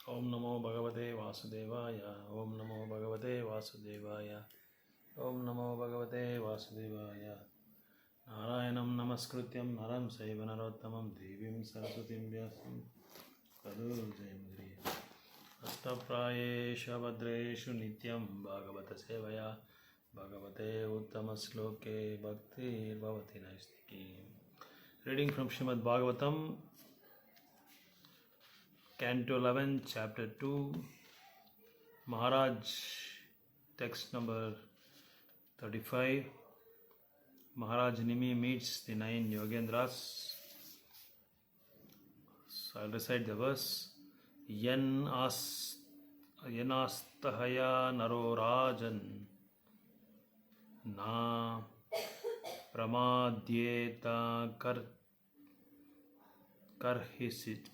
Om Namo Bhagavate Vasudevaya. Om Namo Bhagavate Vasudevaya. Om Namo Bhagavate Vasudevaya. Narayanam Namaskrutyam Naram Saiva Narottamam Devim Saraswatim Vyasam Tado Jayamudriya. Astaprayesha Bhadreshu Nityam Bhagavata Sevaya Bhagavate Uttamasloke Bhakti Bhavati Naistiki. Reading from Srimad Bhagavatam, Canto 11, Chapter 2, Maharaj, text number 35. Maharaj Nimi meets the 9 Yogendras. So I'll recite the verse. Yanastahaya naro rajan na pramadyeta karhichit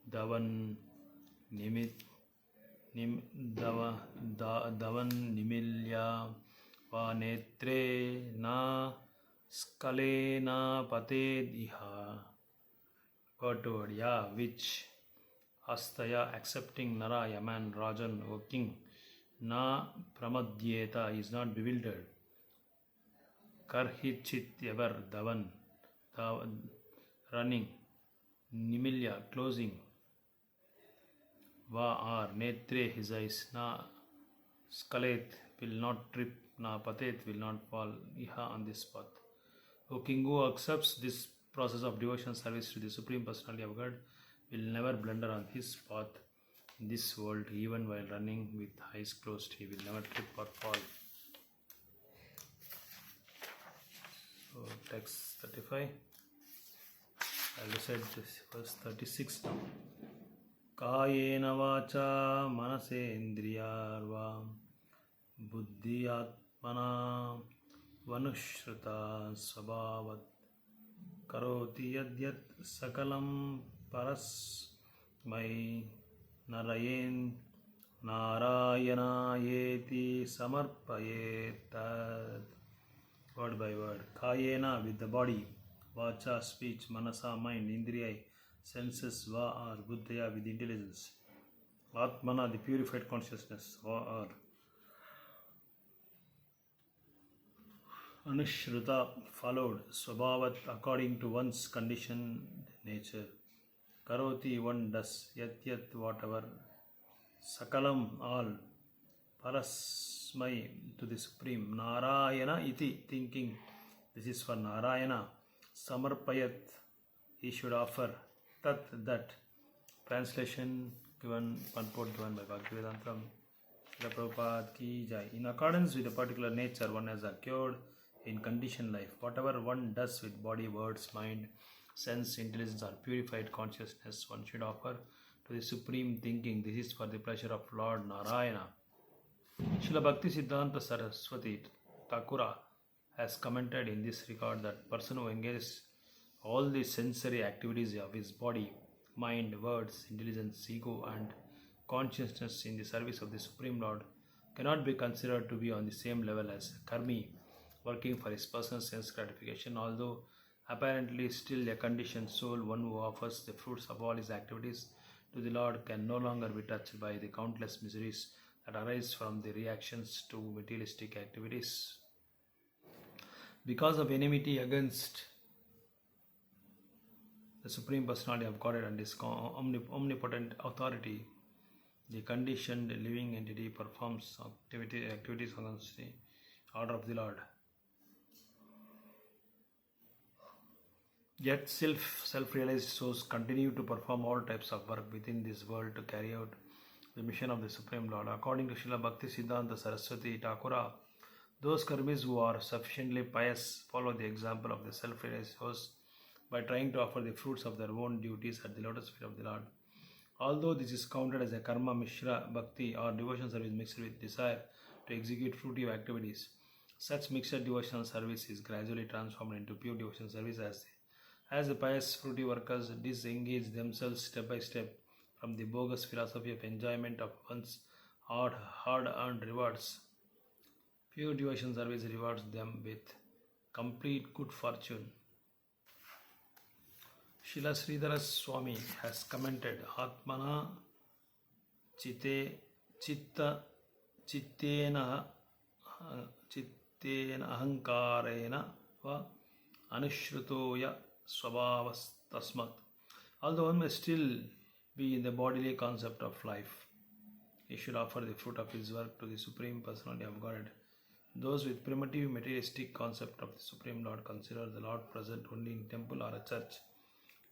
davan nimilya va netre na skalena pated iha. Word to word, yeah, which astaya, accepting, nara, a man, rajan, O king, na pramadyeta, is not bewildered, karhichit, ever, davan, running, nimilya, closing, va, are, netre, his eyes, na skalet, will not trip, na patet, will not fall, iha, on this path. O king, who accepts this process of devotion service to the Supreme Personality of God will never blunder on his path in this world. Even while running with eyes closed, he will never trip or fall. So text 35. I'll recite this verse 36 now. Kayena vacha manasendriyarva buddhiyatmana vanushruta svabhavat karoti yadyat sakalam parasmai narayana-yeti samarpayet. Word by word. Kayena, with the body, vacha, speech, manasa, mind, indriya, senses, va, are, buddhaya, with intelligence, atmana, the purified consciousness, va, are, anushruta, followed, swabhavat, according to one's conditioned nature, karoti, one does, yat, whatever, sakalam, all, parasmai, to the Supreme, narayana iti, thinking, this is for Narayana, samarpayat, he should offer, tat, that. Translation given, purport given by Bhaktivedanta Prabhupada ki jai. In accordance with a particular nature one has acquired in conditioned life, whatever one does with body, words, mind, sense, intelligence or purified consciousness, one should offer to the Supreme, thinking this is for the pleasure of Lord Narayana. Srila Bhakti Siddhanta Saraswati Thakura has commented in this regard that person who engages all the sensory activities of his body, mind, words, intelligence, ego and consciousness in the service of the Supreme Lord cannot be considered to be on the same level as karmi, working for his personal sense gratification, although apparently still a conditioned soul. One who offers the fruits of all his activities to the Lord can no longer be touched by the countless miseries that arise from the reactions to materialistic activities. Because of enmity against the Supreme Personality of Godhead and His omnipotent authority, the conditioned living entity performs activities against the order of the Lord. Yet self-realized souls continue to perform all types of work within this world to carry out the mission of the Supreme Lord. According to Srila Bhakti Siddhanta Saraswati Thakura, those karmis who are sufficiently pious follow the example of the self-realized souls by trying to offer the fruits of their own duties at the Lotus Feet of the Lord. Although this is counted as a karma mishra bhakti or devotion service mixed with desire to execute fruitive activities, such mixed devotional service is gradually transformed into pure devotional service as the pious fruitive workers disengage themselves step by step from the bogus philosophy of enjoyment of one's hard-earned rewards. Pure devotion service rewards them with complete good fortune. Srila Sridhara Swami has commented, Atmana Chitte Chitta Chittena Chittena Ahankarena Va Anushrutoya Swabhavas Tasmat. Although one may still be in the bodily concept of life, he should offer the fruit of his work to the Supreme Personality of Godhead. Those with primitive materialistic concept of the Supreme Lord consider the Lord present only in temple or a church.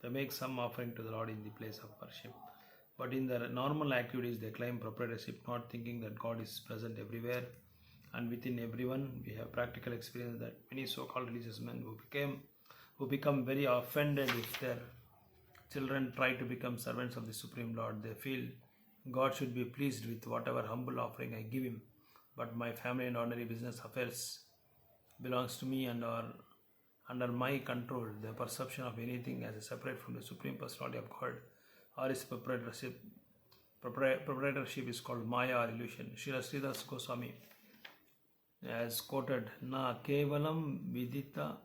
They make some offering to the Lord in the place of worship. But in their normal activities, they claim proprietorship, not thinking that God is present everywhere and within everyone. We have practical experience that many so-called religious men who become very offended if their children try to become servants of the Supreme Lord. They feel God should be pleased with whatever humble offering I give him, but my family and ordinary business affairs belongs to me and are under my control. The perception of anything as a separate from the Supreme Personality of God or his proprietorship is called Maya or illusion. Srila Sridhar Goswami has quoted, Na kevalam vidita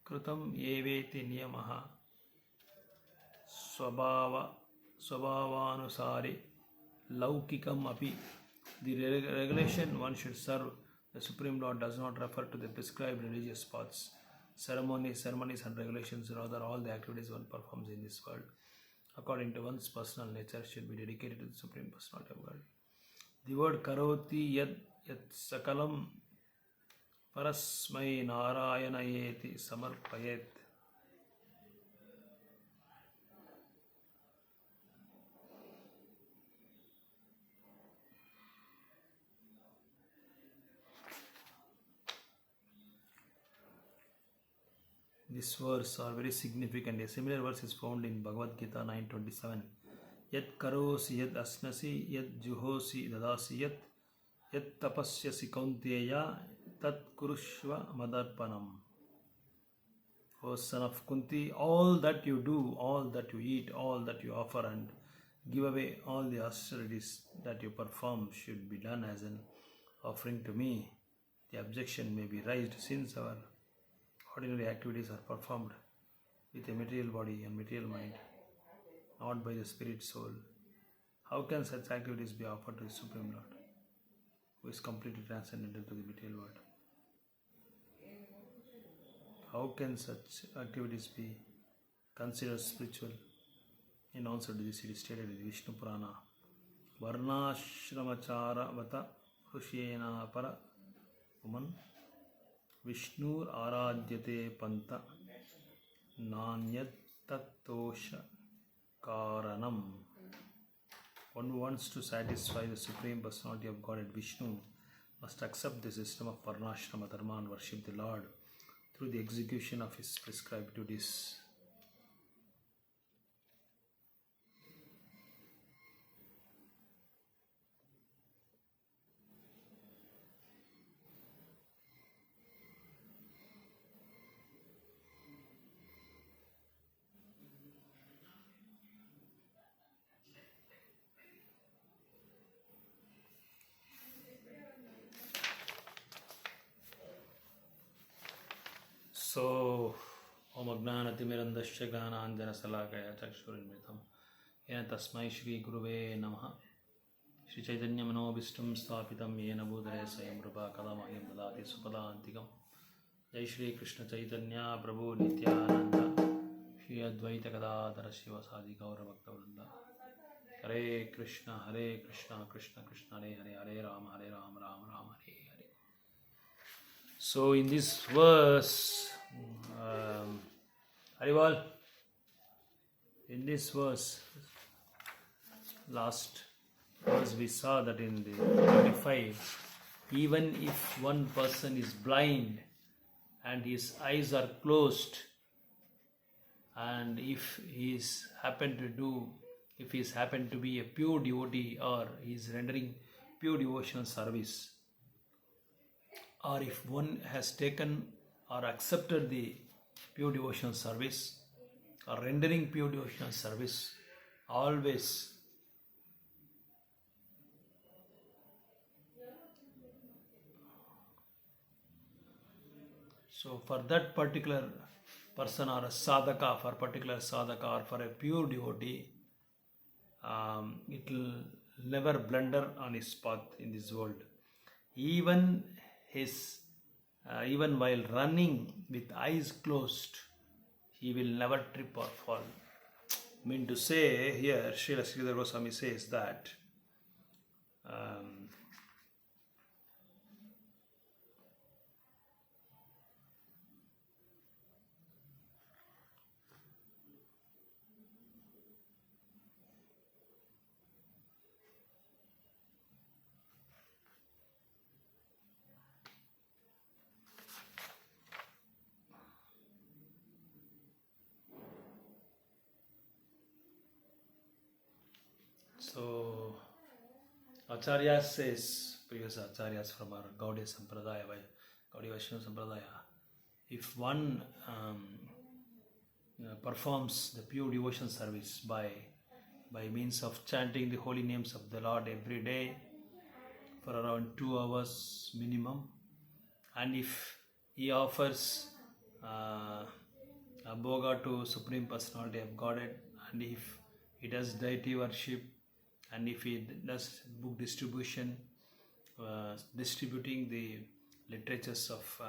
krutam eveti niyamaha swabhavanusari laukikam api. The regulation one should serve the Supreme Lord does not refer to the prescribed religious paths, ceremonies and regulations. Rather, all the activities one performs in this world according to one's personal nature should be dedicated to the Supreme Personality of God. The word karoti yad sakalam parasmai narayanayeti samarpayet. These verses are very significant. A similar verse is found in Bhagavad Gita 9:27. Yat karosi yat asnasi yat juhosi dadasi yat tapasyasi kaunteya tat kurushva madarpanam. O son of Kunti, all that you do, all that you eat, all that you offer and give away, all the austerities that you perform should be done as an offering to me. The objection may be raised since our ordinary activities are performed with a material body and material mind, not by the spirit soul. How can such activities be offered to the Supreme Lord, who is completely transcendental to the material world? How can such activities be considered spiritual? In answer to this, it is stated in Vishnu Purana, Varnashramachara vata Hrushena para woman Vishnur Aradyate Panta Nanyat Tattosha Karanam. One who wants to satisfy the Supreme Personality of God at Vishnu must accept the system of Varnashrama Dharma and worship the Lord through the execution of his prescribed duties. So, Om Agnanatimirandasya Gyananjana Salakaya Chakshurinmritam Yena Tasmai Shri Guruve Namaha Shri Chaitanya Manobishtam Sthapitam Yena Bhudare Sayam Rupa Kadamayam Dadati Supadantikam Jai Shri Krishna Chaitanya Prabhu Nityananda Shri Advaita Gadadhara Shiva Sadi Gaura Bhakta Vrinda Hare Krishna Krishna Krishna Hare Hare Hare Rama Rama Rama Hare Hare. So in this verse, Harival, in this verse, last verse we saw that in the 25, even if one person is blind and his eyes are closed, and if he is happened to be a pure devotee, or he is rendering pure devotional service, or if one has taken or accepted the pure devotional service or rendering pure devotional service, always so for that particular person or a sadhaka, for a particular sadhaka or for a pure devotee, it will never blunder on his path in this world. Even even while running with eyes closed, he will never trip or fall. Mean to say here, Srila Sridhar Goswami says that so Acharya says, previous Acharyas from our Gaudiya Sampradaya, Gaudiya Vaishnava Sampradaya, if one performs the pure devotion service by means of chanting the holy names of the Lord every day for around 2 hours minimum, and if he offers a bhoga to Supreme Personality of Godhead, and if he does deity worship, and if he does book distribution, distributing the literatures of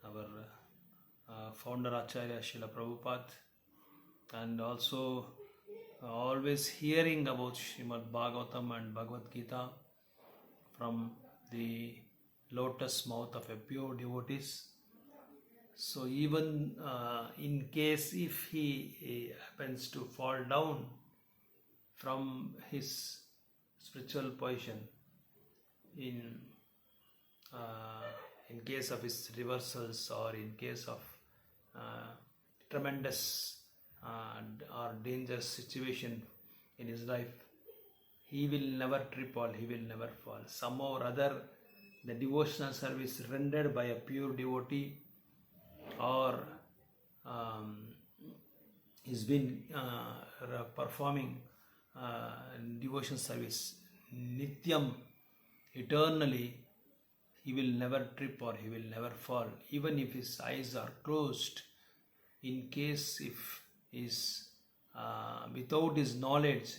our founder Acharya Srila Prabhupada, and also always hearing about Srimad Bagavatam and Bhagavad Gita from the lotus mouth of a pure devotees. So even in case if he happens to fall down from his spiritual position, in case of his reversals or in case of tremendous or dangerous situation in his life, he will never trip or he will never fall. Somehow or other, the devotional service rendered by a pure devotee or he's been performing devotion service nityam, eternally, he will never trip or he will never fall, even if his eyes are closed. In case if is without his knowledge,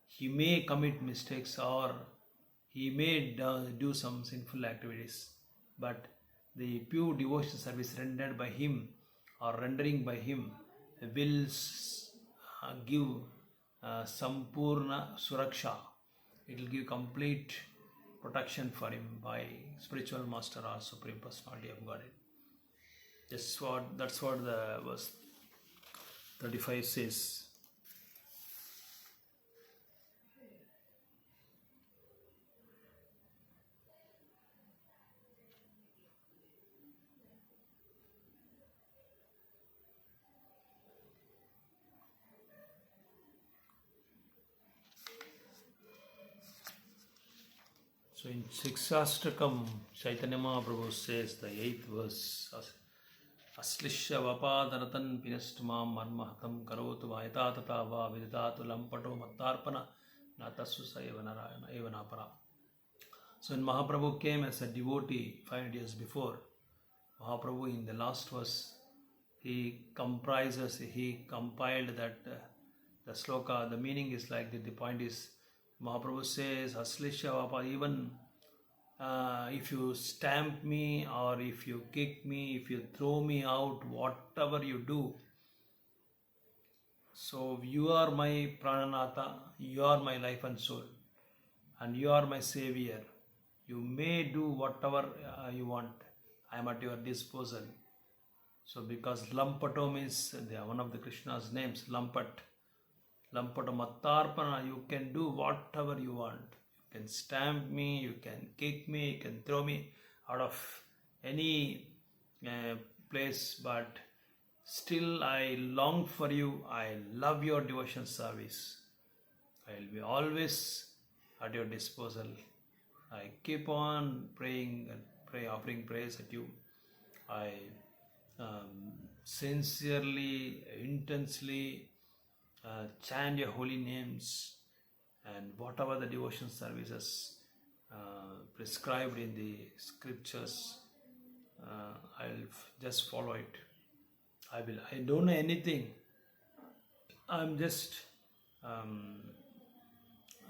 he may commit mistakes or he may do some sinful activities, but the pure devotion service rendered by him or rendering by him will give Sampurna Suraksha. It will give complete protection for him by spiritual master or Supreme Personality of Godhead. That's what the verse 35 says. So in Siksastakam, Chaitanya Mahaprabhu says, the 8th verse, Aslishya vapadaratan pinastumam marmahatam karotu vaita tata va vidatu lampato mattarpana natasu sayeva narayana evanapara. So when Mahaprabhu came as a devotee 500 years before, Mahaprabhu in the last verse, he compiled that the sloka. The meaning is like that, the point is, Mahaprabhu says, Aslishya vapa, even if you stamp me or if you kick me, if you throw me out, whatever you do, so you are my Prananatha, you are my life and soul, and you are my savior. You may do whatever you want. I am at your disposal. So because Lampato means one of the Krishna's names, Lampat. Lampato Mattarpana, you can do whatever you want. You can stamp me, you can kick me, you can throw me out of any place, but still I long for you. I love your devotion service. I will be always at your disposal. I keep on praying and offering praise at you. I sincerely, intensely chant your holy names, and whatever the devotion services prescribed in the scriptures, I'll just follow it. I don't know anything. I'm just um,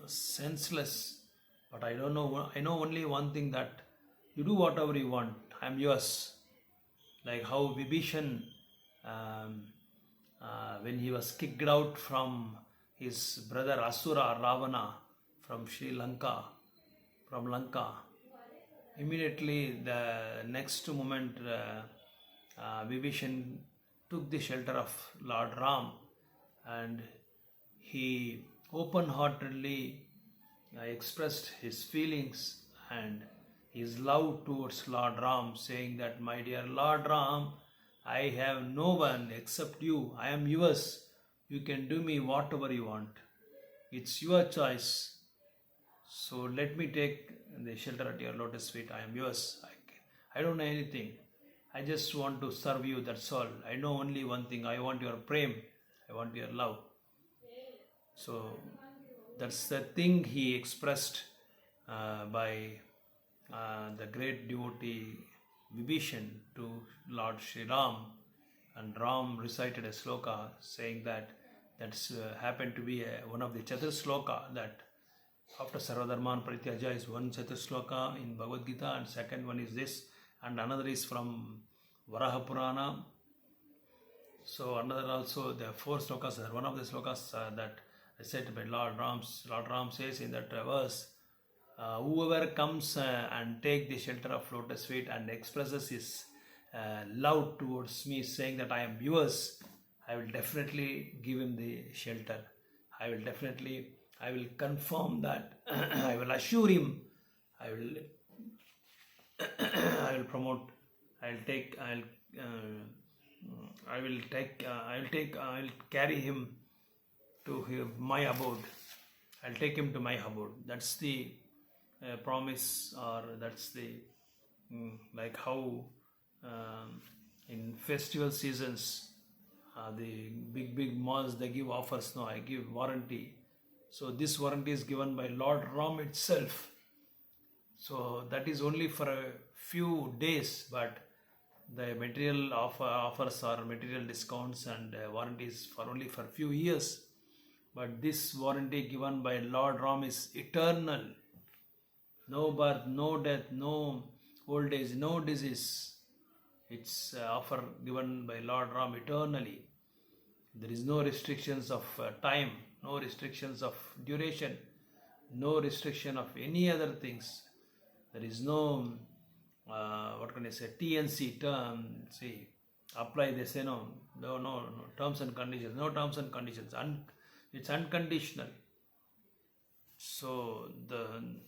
senseless. But I don't know. I know only one thing, that you do whatever you want. I'm yours. Like how Vibhishan, um, when he was kicked out from his brother Asura Ravana from Lanka, immediately the next moment Vibhishan took the shelter of Lord Ram, and he open-heartedly expressed his feelings and his love towards Lord Ram, saying that, my dear Lord Ram, I have no one except you. I am yours. You can do me whatever you want. It's your choice. So let me take the shelter at your lotus feet. I am yours. I don't know anything. I just want to serve you, that's all. I know only one thing. I want your prem. I want your love. So that's the thing he expressed by the great devotee Vibhishan to Lord Sri Ram, and Ram recited a sloka saying that that's happened to be one of the Chatur sloka, that after Sarvadharman Parityaja is one Chatur sloka in Bhagavad Gita, and second one is this, and another is from Varaha Purana. So another also, the four slokas, one of the slokas that said by Lord Ram says in that verse, whoever comes and take the shelter of lotus feet and expresses his love towards me, saying that I am yours, I will definitely give him the shelter. I will confirm that. I will assure him. I will promote. I will carry him to my abode. I'll take him to my abode. That's the promise, or that's the like how in festival seasons the big malls, they give offers. No, I give warranty. So this warranty is given by Lord Ram itself. So that is only for a few days, but the material offers or material discounts and warranties for only for few years. But this warranty given by Lord Ram is eternal. No birth, no death, no old age, no disease. It's offer given by Lord Ram eternally. There is no restrictions of time, no restrictions of duration, no restriction of any other things. There is no, TNC term, apply, they say no, terms and conditions, no terms and conditions, it's unconditional. So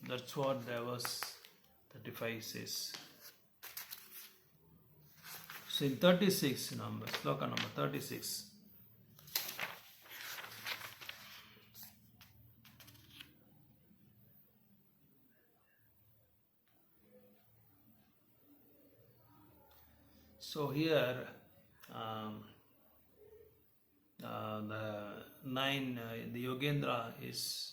that's what the verse 35 says. So in 36, sloka number 36. So here the Yogendra is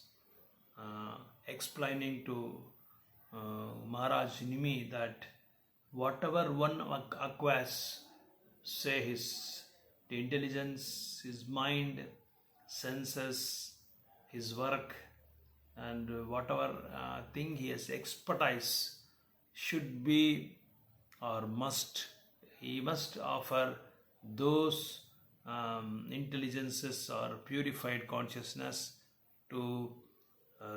explaining to Maharaj Nimi that whatever one acquires, say the intelligence, his mind, senses, his work, and whatever thing he has expertise, should be or he must offer those intelligences or purified consciousness to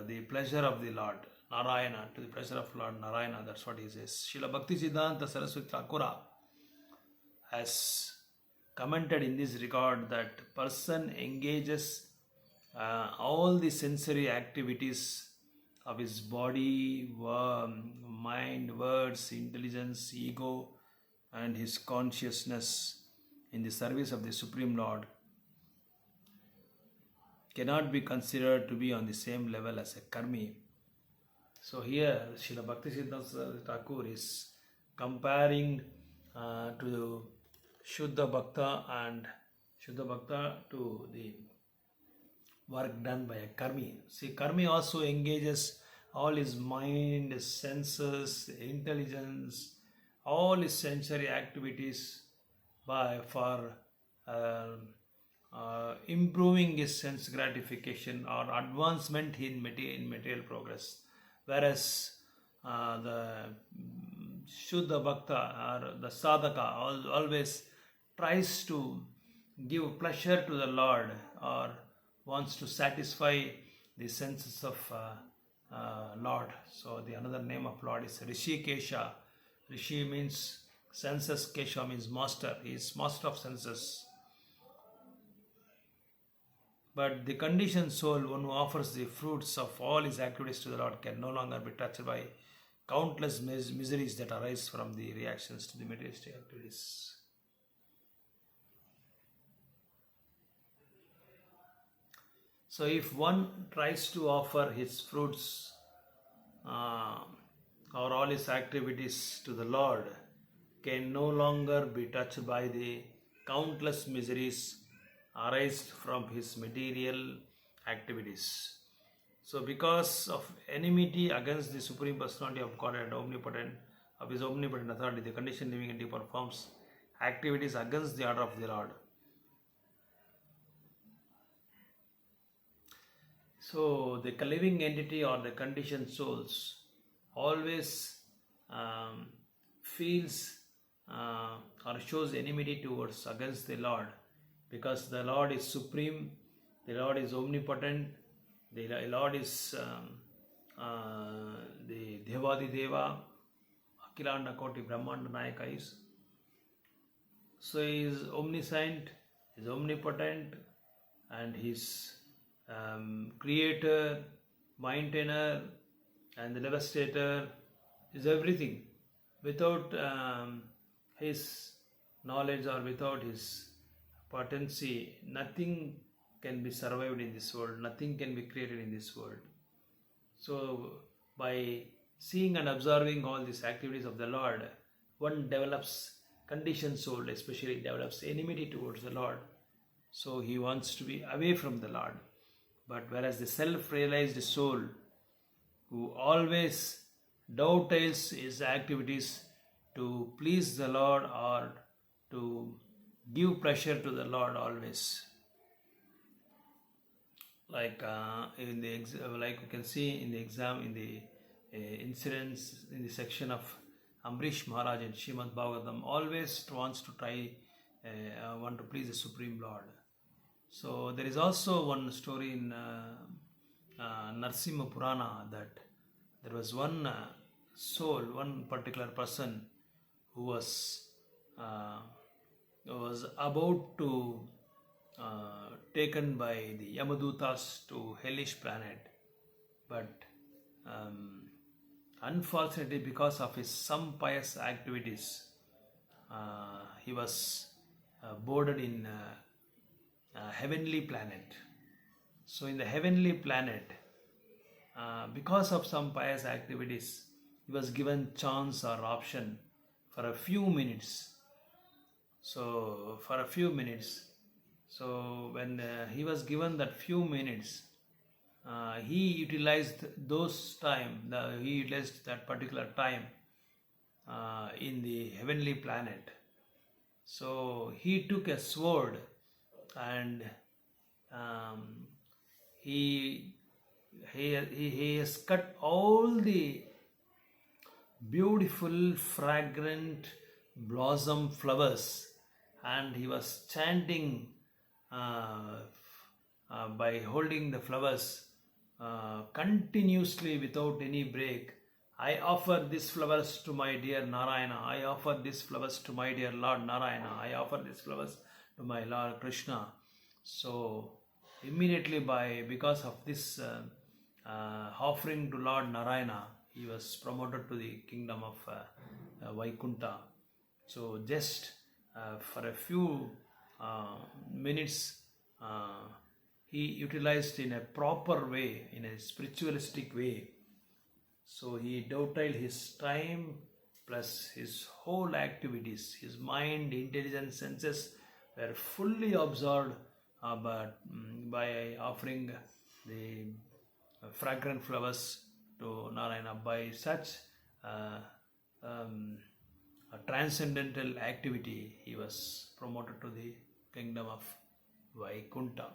the pleasure of the Lord Narayana, to the pleasure of Lord Narayana. That's what he says. Srila Bhakti Siddhanta Saraswati Thakura has commented in this regard that person engages all the sensory activities of his body, mind, words, intelligence, ego, and his consciousness in the service of the Supreme Lord, cannot be considered to be on the same level as a karmi. So here Srila Bhaktisiddhanta Thakur is comparing to Shuddha Bhakta and Shuddha Bhakta to the work done by a karmi. See, karmi also engages all his mind, his senses, intelligence, all his sensory activities for improving his sense gratification or advancement in material progress. Whereas the Shuddha Bhakta or the Sadhaka always tries to give pleasure to the Lord or wants to satisfy the senses of Lord. So the another name of Lord is Rishi Kesha. Rishi means senses, Kesha means master. He is master of senses. But the conditioned soul, one who offers the fruits of all his activities to the Lord, can no longer be touched by countless miseries that arise from the reactions to the materialistic activities. So if one tries to offer his fruits or all his activities to the Lord, can no longer be touched by the countless miseries arised from his material activities. So because of enmity against the Supreme Personality of God and omnipotent, of his omnipotent authority, the conditioned living entity performs activities against the order of the Lord. So the living entity or the conditioned souls always feels or shows enmity towards against the Lord, because the Lord is supreme, the Lord is omnipotent, the Lord is the Devadi Deva, Akilanda Koti Brahmanda Nayaka is. So he is omniscient, he is omnipotent, and he is creator, maintainer, and the devastator, is everything. Without his knowledge or without his potency, nothing can be survived in this world, nothing can be created in this world. So by seeing and observing all these activities of the Lord, one develops, conditioned soul especially develops enmity towards the Lord. So he wants to be away from the Lord. But whereas the self-realized soul, who always dovetails his activities to please the Lord or to give pleasure to the Lord always, like like we can see in the exam, in the incidents in the section of Amrish Maharaj in Srimad Bhagavatam, always wants to try want to please the Supreme Lord. So there is also one story in Narsimha Purana that there was one soul, one particular person who was about to taken by the Yamadutas to hellish planet, but unfortunately because of his some pious activities, he was boarded in heavenly planet. So in the heavenly planet, because of some pious activities, he was given chance or option for a few minutes. So for a few minutes, so when he was given that few minutes, he utilized those time, he utilized that particular time in the heavenly planet. So he took a sword and he has cut all the beautiful, fragrant blossom flowers, and he was chanting by holding the flowers continuously without any break. I offer these flowers to my dear Narayana. I offer these flowers to my dear Lord Narayana. I offer these flowers to my Lord Krishna. So immediately because of this offering to Lord Narayana, he was promoted to the kingdom of Vaikunta. So just for a few minutes, he utilized in a proper way, in a spiritualistic way. So he dovetailed his time plus his whole activities, his mind, intelligence, senses were fully absorbed by offering the fragrant flowers to Narayana. By such a transcendental activity, he was promoted to the kingdom of Vaikunta.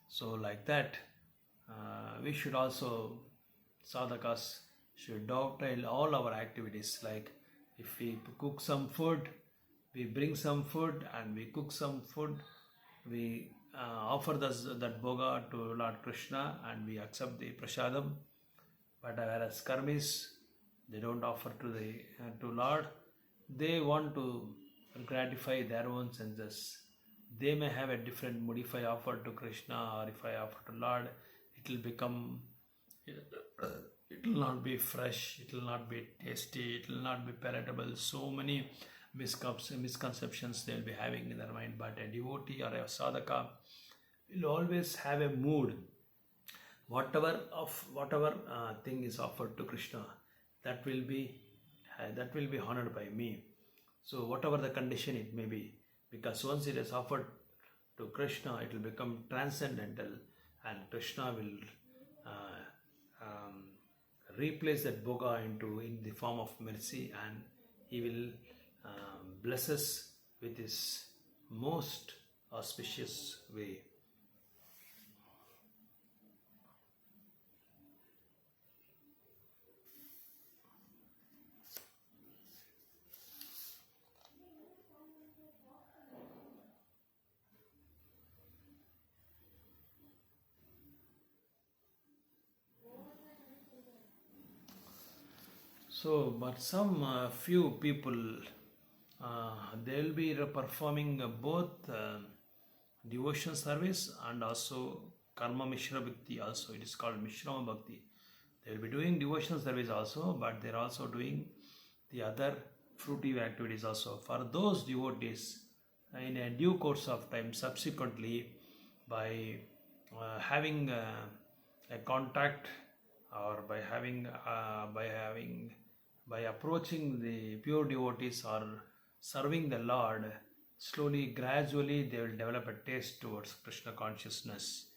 So like that, we should also, sadhakas should dovetail all our activities. Like if we cook some food, we bring some food and we cook some food, we offer that bhoga to Lord Krishna and we accept the prasadam. But whereas karmis, they don't offer to Lord. They want to gratify their own senses. They may have a different mood. If I offer to Krishna or if I offer to Lord, it will become, it will not be fresh, it will not be tasty, it will not be palatable. So many misconceptions they will be having in their mind. But a devotee or a sadhaka will always have a mood. Whatever thing is offered to Krishna, that will be honored by me. So whatever the condition it may be, because once it is offered to Krishna, it will become transcendental, and Krishna will replace that bhoga in the form of mercy, and he will bless us with his most auspicious way. So, but some few people, they will be performing both devotion service and also karma mishra bhakti also. It is called mishrama bhakti. They will be doing devotional service also, but they are also doing the other fruitive activities also. For those devotees, in a due course of time, subsequently, by having a contact or by approaching the pure devotees or serving the Lord, slowly, gradually, they will develop a taste towards Krishna consciousness,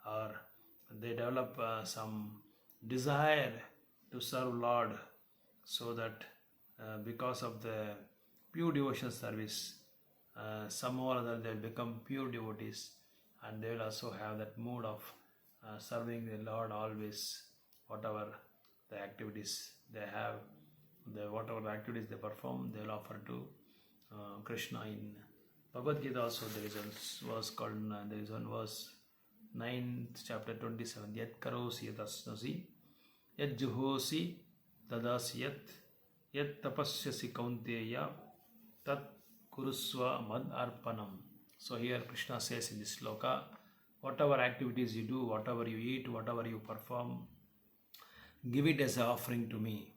or they develop some desire to serve Lord, so that because of the pure devotion service, somehow or other they will become pure devotees, and they will also have that mood of serving the Lord always. Whatever the activities they have, whatever the activities they perform, they will offer to Krishna. In Bhagavad Gita also there is one verse called, there is one verse, 9th chapter 27, Yat karosi yadasnasi, yat juhosi dadasi yat tapasyasi kaunteya, tat kurusva mad arpanam. So here Krishna says in this sloka, whatever activities you do, whatever you eat, whatever you perform, give it as an offering to me.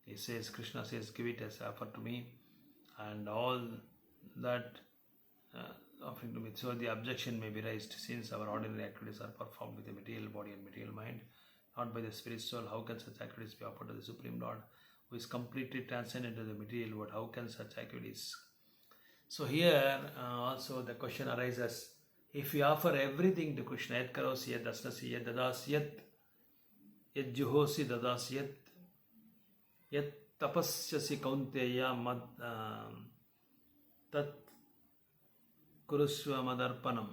He says, Krishna says, give it as an offer to me, and all that offering to me. So the objection may be raised, since our ordinary activities are performed with the material body and material mind, not by the spirit soul. How can such activities be offered to the Supreme Lord, who is completely transcendent to the material world? How can such activities? So here also the question arises, if we offer everything to Krishna, yat karosi yat dasnasi yat dadasi yat juhosi dadasi yat tapasyasi kaunteya mad tat kurusva madarpanam.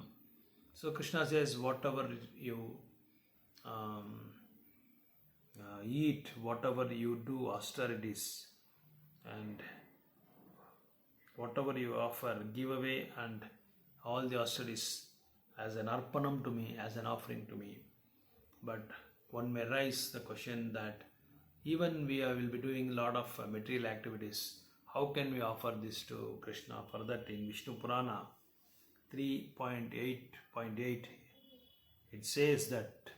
So Krishna says, whatever you eat, whatever you do austerities, and whatever you offer, give away, and all the austerities as an arpanam to me, as an offering to me. But one may raise the question that even we will be doing a lot of material activities, how can we offer this to Krishna? For that, in Vishnu Purana 3.8.8, it says that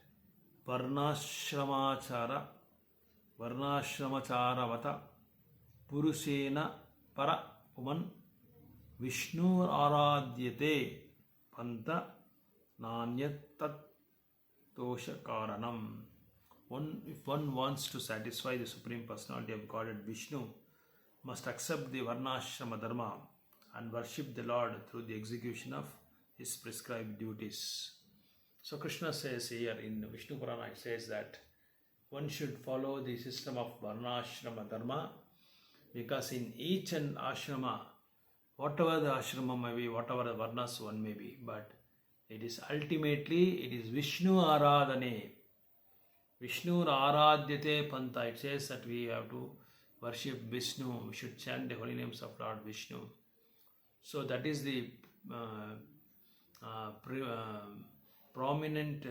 Varnashramachara Varnashramacharvata Purushena Para Puman Vishnu Aradyate Panta Nanyat Tat Tosha Karanam. If one wants to satisfy the Supreme Personality of Godhead, Vishnu must accept the Varnashrama Dharma and worship the Lord through the execution of his prescribed duties. So Krishna says here in Vishnu Purana, it says that one should follow the system of Varnashrama Dharma, because in each and ashrama, whatever the ashrama may be, whatever the varnas one may be, but it is ultimately, it is Vishnu Aradhane. Vishnu Aradhyate Panta. It says that we have to worship Vishnu. We should chant the holy names of Lord Vishnu. So that is the prominent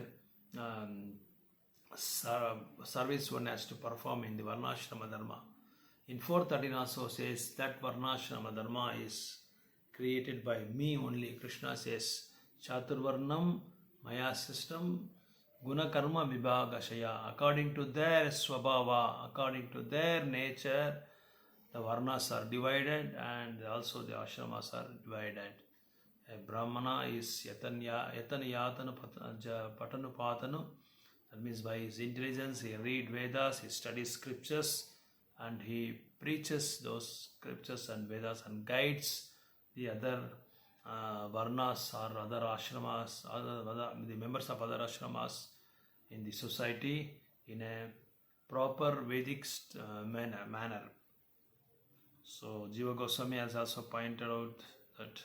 service one has to perform in the Varnashrama Dharma. In 413 also says that Varnashrama Dharma is created by me only. Krishna says, Chaturvarnam Maya system Guna Karma Vibhagashaya. According to their Swabhava, according to their nature, the Varnas are divided and also the Ashramas are divided. A Brahmana is Yatanayatana Patanupatanu. That means by his intelligence he reads Vedas, he studies scriptures, and he preaches those scriptures and Vedas and guides the other Varnas or other ashramas, the members of other ashramas in the society in a proper Vedic manner. So Jiva Goswami has also pointed out that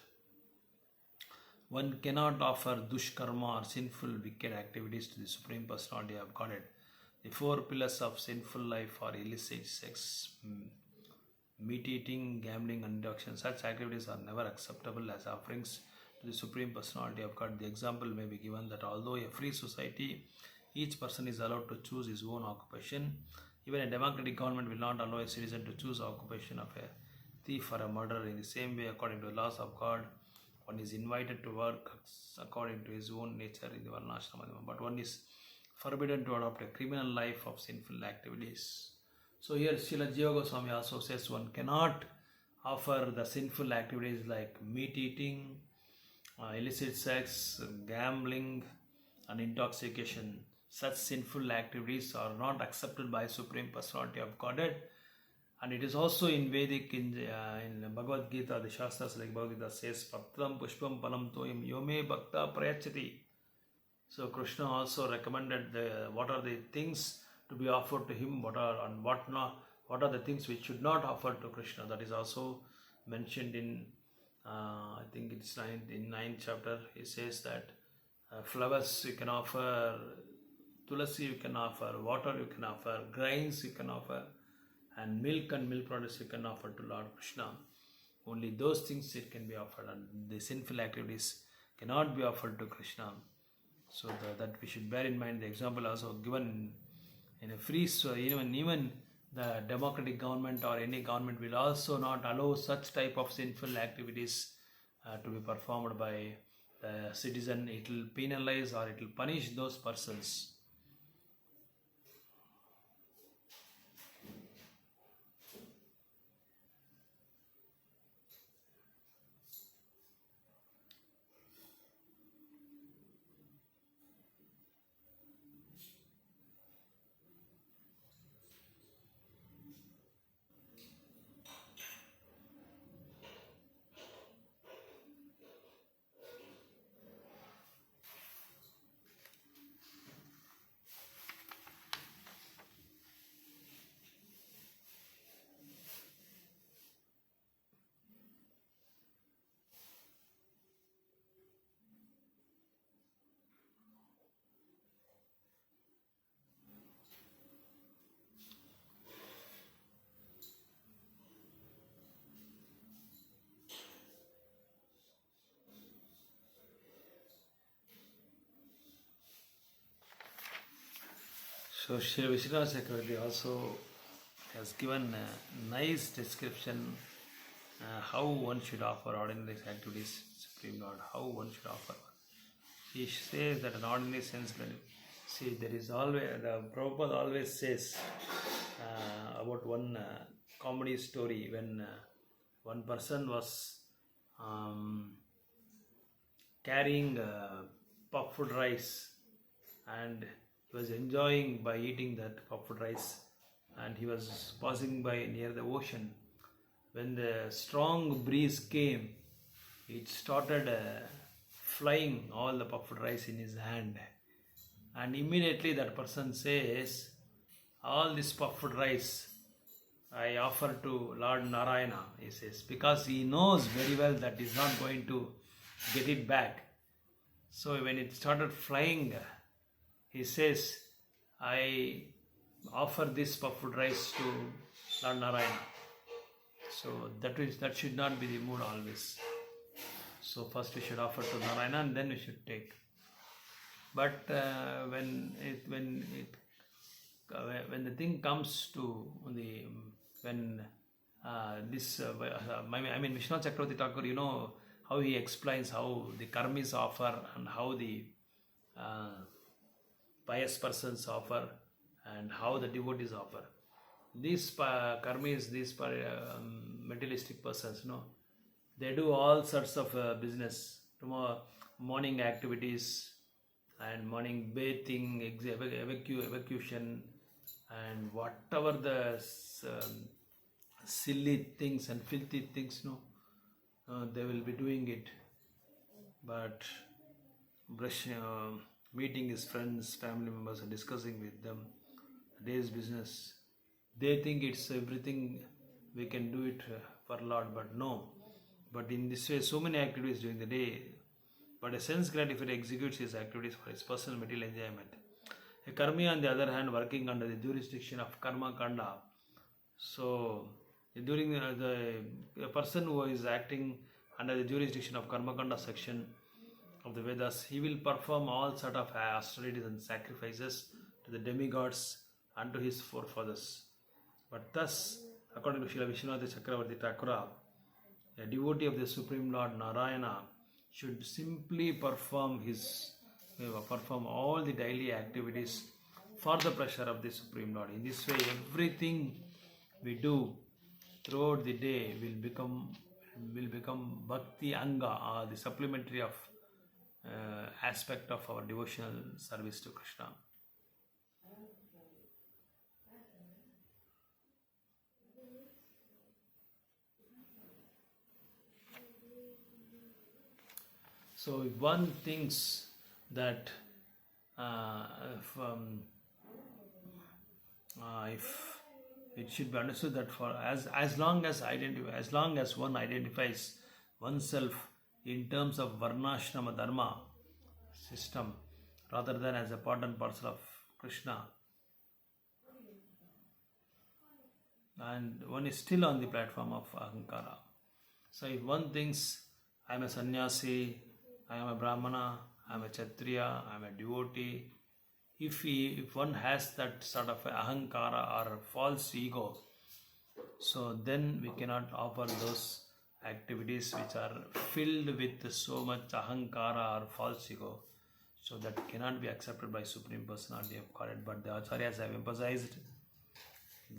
one cannot offer dushkarma or sinful wicked activities to the Supreme Personality of Godhead. The four pillars of sinful life are illicit sex, meat eating, gambling, and induction. Such activities are never acceptable as offerings to the Supreme Personality of God. The example may be given that although a free society, each person is allowed to choose his own occupation. Even a democratic government will not allow a citizen to choose the occupation of a thief or a murderer. In the same way, according to the laws of God, one is invited to work according to his own nature in the Varnashrama, but one is forbidden to adopt a criminal life of sinful activities. So here Srila Jiva Goswami also says one cannot offer the sinful activities like meat eating, illicit sex, gambling, and intoxication. Such sinful activities are not accepted by Supreme Personality of Godhead. And it is also in Vedic, in Bhagavad Gita, the Shastras like Bhagavad Gita says, Patram Pushpam Palam Toyam Yome Bhakta Prayachati. So Krishna also recommended what are the things to be offered to him, what are the things which should not offer to Krishna. That is also mentioned in, I think it's in 9th chapter. He says that flowers you can offer, tulasi you can offer, water you can offer, grains you can offer, and milk and milk products you can offer to Lord Krishna. Only those things it can be offered, and the sinful activities cannot be offered to Krishna. So that we should bear in mind. The example also given in a free, so even the democratic government or any government will also not allow such type of sinful activities to be performed by the citizen. It will penalize or it will punish those persons. So Sri Vishnu Chakravarti also has given a nice description how one should offer ordinary activities Supreme Lord, how one should offer. He says that an ordinary sense, see, there is always, the Prabhupada always says about one comedy story when one person was carrying puffed rice, and he was enjoying by eating that puffed rice, and he was passing by near the ocean. When the strong breeze came, it started flying all the puffed rice in his hand, and immediately that person says, all this puffed rice I offer to Lord Narayana, he says, because he knows very well that he's not going to get it back. So when it started flying, he says, I offer this puffed rice to Lord Narayana. So that should not be the mood always. So first we should offer to Narayana and then we should take. But when the thing comes to Vishnu Chakravarti Thakur, you know how he explains how the karmis offer and how the pious persons offer and how the devotees offer. These karmis, these materialistic persons, they do all sorts of business, morning activities and morning bathing, evacuation, and whatever the silly things and filthy things, they will be doing it. But meeting his friends, family members, and discussing with them day's business, they think it's everything we can do it for Lord, but no. But in this way, so many activities during the day, but a sense gratifier executes his activities for his personal material enjoyment. A karmi, on the other hand, working under the jurisdiction of karma kanda. So, during the person who is acting under the jurisdiction of karma kanda section of the Vedas, he will perform all sort of austerities and sacrifices to the demigods and to his forefathers. But thus, according to Srila Vishwanath Chakravarti Thakura, a devotee of the Supreme Lord Narayana should simply perform all the daily activities for the pleasure of the Supreme Lord. In this way, everything we do throughout the day will become bhakti anga, or the supplementary of aspect of our devotional service to Krishna. So if one thinks that if it should be understood that for as long as one identifies oneself in terms of varnashrama dharma system rather than as a part and parcel of Krishna, and one is still on the platform of ahankara. So if one thinks I am a sannyasi, I am a brahmana, I am a kshatriya, I am a devotee, if one has that sort of ahankara or false ego, so then we cannot offer those activities which are filled with so much ahankara or false ego. So that cannot be accepted by Supreme Personality of Godhead. But the Acharyas have emphasized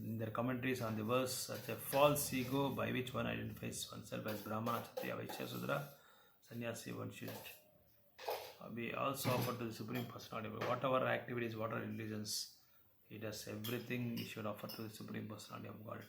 in their commentaries on the verse such a false ego by which one identifies oneself as Brahmana, Kshatriya, Vaishya, Sudra, Sannyasi, one should be also offered to the Supreme Personality. Whatever activities, whatever religions he does, everything he should offer to the Supreme Personality of Godhead.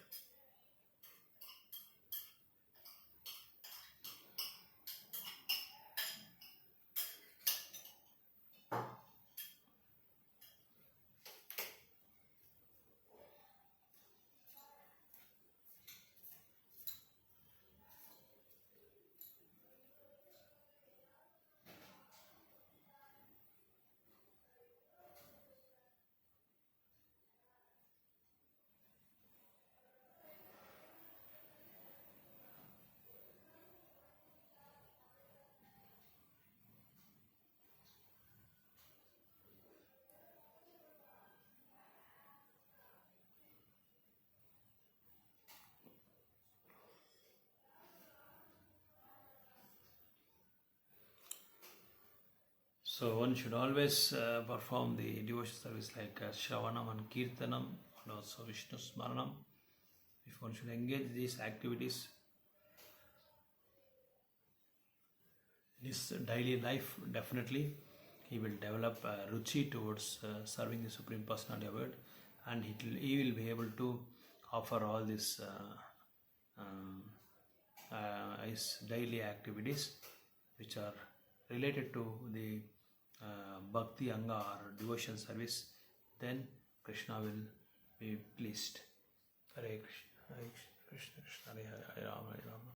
So one should always perform the devotional service like Shravanam and Kirtanam and also Vishnu Smaranam. If one should engage these activities in his daily life, definitely he will develop a ruchi towards serving the Supreme Personality of God, and he will be able to offer all these his daily activities which are related to the bhakti anga or devotion service. Then Krishna will be pleased. Hare Krishna. Hare Krishna Krishna Hare Hare Hare Rama Hare Rama